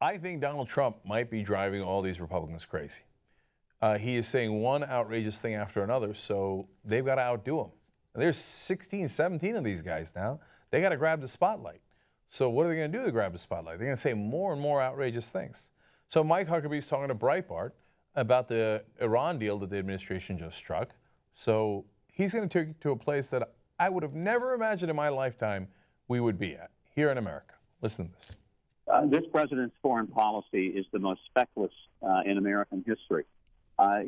I think Donald Trump might be driving all these Republicans crazy. He is saying one outrageous thing after another, so they've got to outdo him. There's 16, 17 of these guys now. They got to grab the spotlight. So what are they going to do to grab the spotlight? They're going to say more and more outrageous things. So Mike Huckabee is talking to Breitbart about the Iran deal that the administration just struck. So he's going to take it to a place that I would have never imagined in my lifetime we would be at, here in America. Listen to this. This president's foreign policy is the most feckless in American history.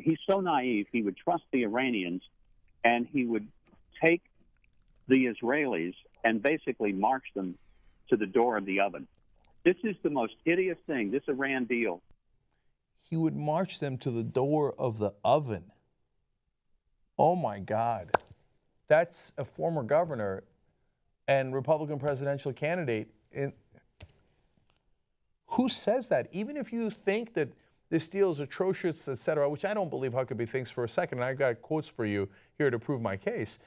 He's so naive, he would trust the Iranians, and he would take the Israelis and basically march them to the door of the oven. This is the most hideous thing, this Iran deal. He would march them to the door of the oven. Oh, my God. That's a former governor and Republican presidential candidate. Who says that? Even if you think that this deal is atrocious, et cetera, which I don't believe Huckabee thinks for a second, and I got quotes for you here to prove my case,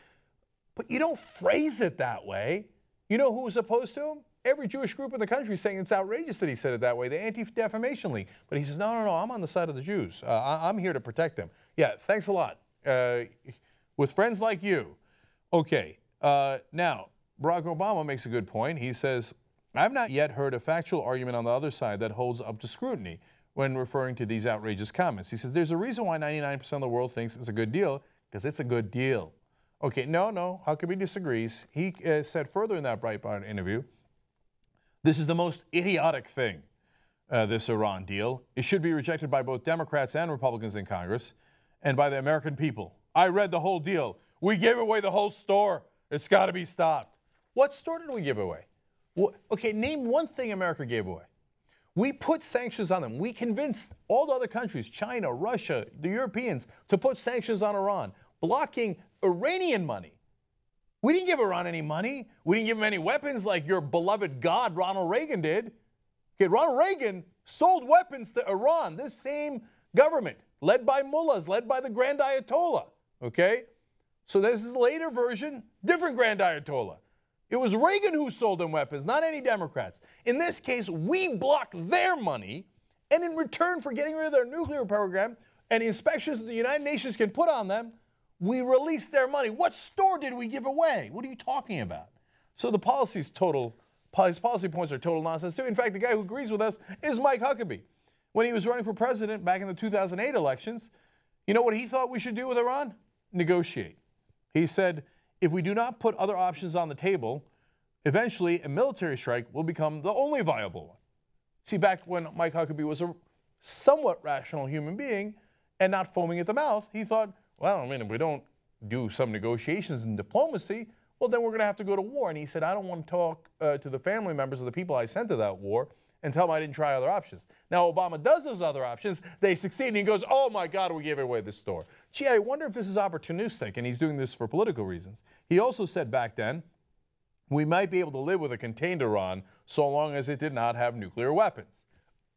but you don't phrase it that way. You know who was opposed to him? Every Jewish group in the country is saying it's outrageous that he said it that way, the Anti-Defamation League. But he says, no, I'm on the side of the Jews. I'm here to protect them. Yeah, thanks a lot. With friends like you. Okay, now, Barack Obama makes a good point. He says, I've not yet heard a factual argument on the other side that holds up to scrutiny when referring to these outrageous comments. He says, there's a reason why 99% of the world thinks it's a good deal, because it's a good deal. Okay, no, Huckabee disagrees. He said further in that Breitbart interview, this is the most idiotic thing, this Iran deal. It should be rejected by both Democrats and Republicans in Congress and by the American people. I read the whole deal. We gave away the whole store. It's got to be stopped. What store did we give away? Okay, name one thing America gave away. We put sanctions on them. We convinced all the other countries, China, Russia, the Europeans, to put sanctions on Iran, blocking Iranian money. We didn't give Iran any money. We didn't give them any weapons like your beloved God, Ronald Reagan, did. Okay, Ronald Reagan sold weapons to Iran, this same government, led by mullahs, led by the Grand Ayatollah. Okay? So this is the later version, different Grand Ayatollah. It was Reagan who sold them weapons, not any Democrats. In this case, we blocked their money, and in return for getting rid of their nuclear program and the inspections that the United Nations can put on them, we released their money. What store did we give away? What are you talking about? So the policy's total, his policy points are total nonsense too. In fact, the guy who agrees with us is Mike Huckabee. When he was running for president back in the 2008 elections, you know what he thought we should do with Iran? Negotiate. He said, if we do not put other options on the table, eventually a military strike will become the only viable one. See, back when Mike Huckabee was a somewhat rational human being and not foaming at the mouth, he thought, well, I mean, if we don't do some negotiations and diplomacy, well, then we're going to have to go to war. And he said, I don't want to talk to the family members of the people I sent to that war and tell them I didn't try other options. Now, Obama does those other options. They succeed, and he goes, oh, my God, we gave away the store. Gee, I wonder if this is opportunistic, and he's doing this for political reasons. He also said back then, we might be able to live with a contained Iran so long as it did not have nuclear weapons.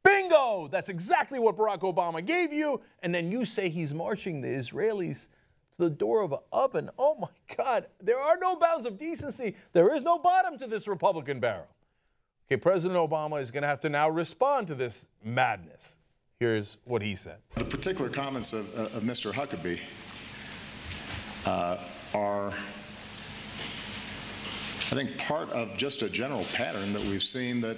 Bingo! That's exactly what Barack Obama gave you, and then you say he's marching the Israelis to the door of an oven. Oh, my God. There are no bounds of decency. There is no bottom to this Republican barrel. Okay, President Obama is going to have to now respond to this madness. Here's what he said. The particular comments of Mr. Huckabee are, I think, part of just a general pattern that we've seen that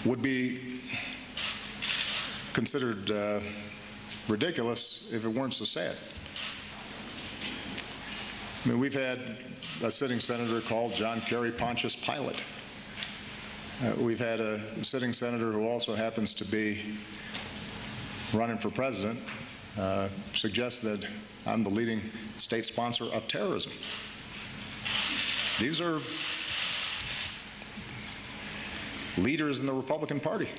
would be considered ridiculous if it weren't so sad. I mean, we've had a sitting senator called John Kerry Pontius Pilate. We've had a sitting senator who also happens to be running for president suggest that I'm the leading state sponsor of terrorism. These are leaders in the Republican Party.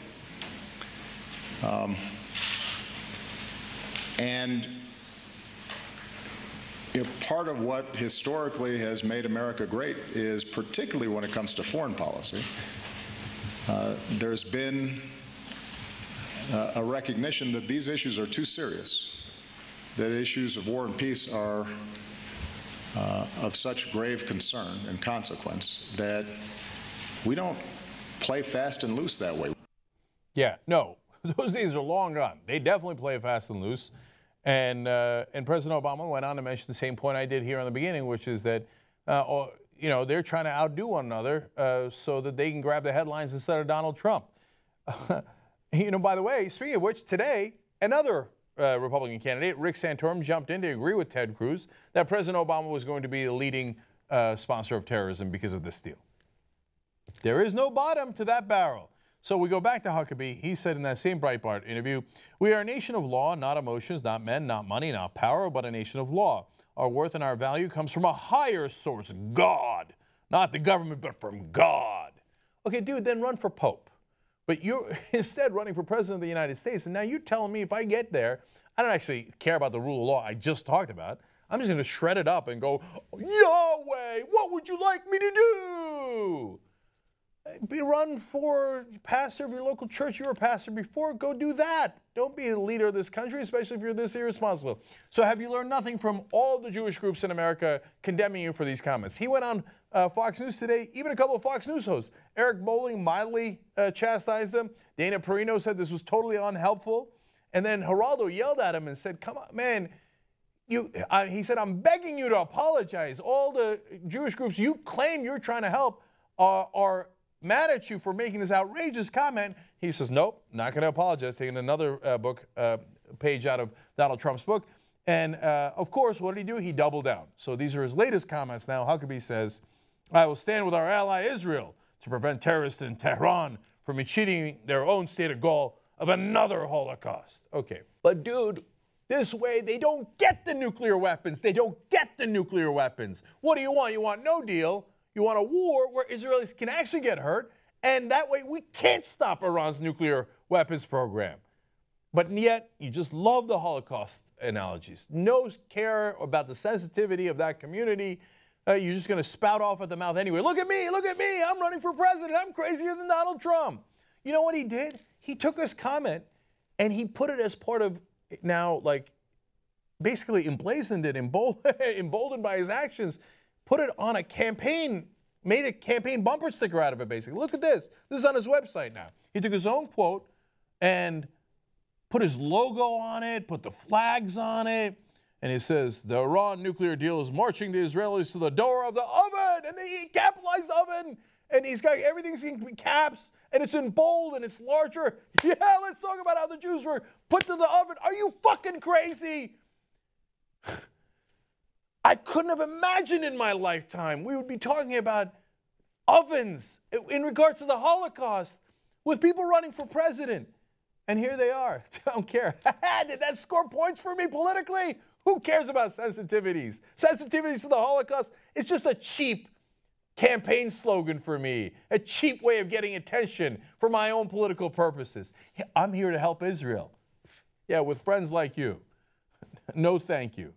And part of what historically has made America great is, particularly when it comes to foreign policy, there's been a recognition that these issues are too serious, that issues of war and peace are of such grave concern and consequence that We don't play fast and loose that way. Yeah, no, those days are long gone. They definitely play fast and loose. And President Obama went on to mention the same point I did here in the beginning, which is that, you know, they're trying to outdo one another so that they can grab the headlines instead of Donald Trump. You know, by the way, speaking of which, today, another Republican candidate, Rick Santorum, jumped in to agree with Ted Cruz that President Obama was going to be the leading sponsor of terrorism because of this deal. There is no bottom to that barrel. So we go back to Huckabee. He said in that same Breitbart interview, "We are a nation of law, not emotions, not men, not money, not power, but a nation of law. Our worth and our value comes from a higher source, God. Not the government, but from God." Okay, dude, then run for Pope. But you're instead running for President of the United States. And now you're telling me if I get there, I don't actually care about the rule of law I just talked about. I'm just going to shred it up and go, Yahweh, what would you like me to do? Run for pastor of your local church. You were a pastor before. Go do that. Don't be the leader of this country, especially if you're this irresponsible. So have you learned nothing from all the Jewish groups in America condemning you for these comments? He went on Fox News today. Even a couple of Fox News hosts. Eric Bolling mildly chastised them. Dana Perino said this was totally unhelpful. And then Geraldo yelled at him and said, come on, man. He said, I'm begging you to apologize. All the Jewish groups you claim you're trying to help are mad at you for making this outrageous comment. He says, nope, not going to apologize, taking another page out of Donald Trump's book. And, of course, what did he do? He doubled down. So these are his latest comments now. Huckabee says, I will stand with our ally Israel to prevent terrorists in Tehran from achieving their own stated goal of another Holocaust. Okay, but dude, this way they don't get the nuclear weapons. They don't get the nuclear weapons. What do you want? You want no deal. You want a war where Israelis can actually get hurt, and that way we can't stop Iran's nuclear weapons program. But yet, you just love the Holocaust analogies. No care about the sensitivity of that community. You're just going to spout off at the mouth anyway. Look at me, I'm running for president. I'm crazier than Donald Trump. You know what he did? He took his comment and he put it as part of now, like, basically emblazoned it, emboldened by his actions, put it on a campaign, made a campaign bumper sticker out of it, basically. Look at this. This is on his website now. He took his own quote and put his logo on it, put the flags on it, and it says, the Iran nuclear deal is marching the Israelis to the door of the oven, and he capitalized the oven, and he's got everything's in caps, and it's in bold, and it's larger. Yeah, let's talk about how the Jews were put to the oven. Are you fucking crazy? I couldn't have imagined in my lifetime we would be talking about ovens in regards to the Holocaust with people running for president. And here they are. I don't care. Did that score points for me politically? Who cares about sensitivities? Sensitivities to the Holocaust, it's just a cheap campaign slogan for me, a cheap way of getting attention for my own political purposes. I'm here to help Israel. Yeah, with friends like you. No, thank you.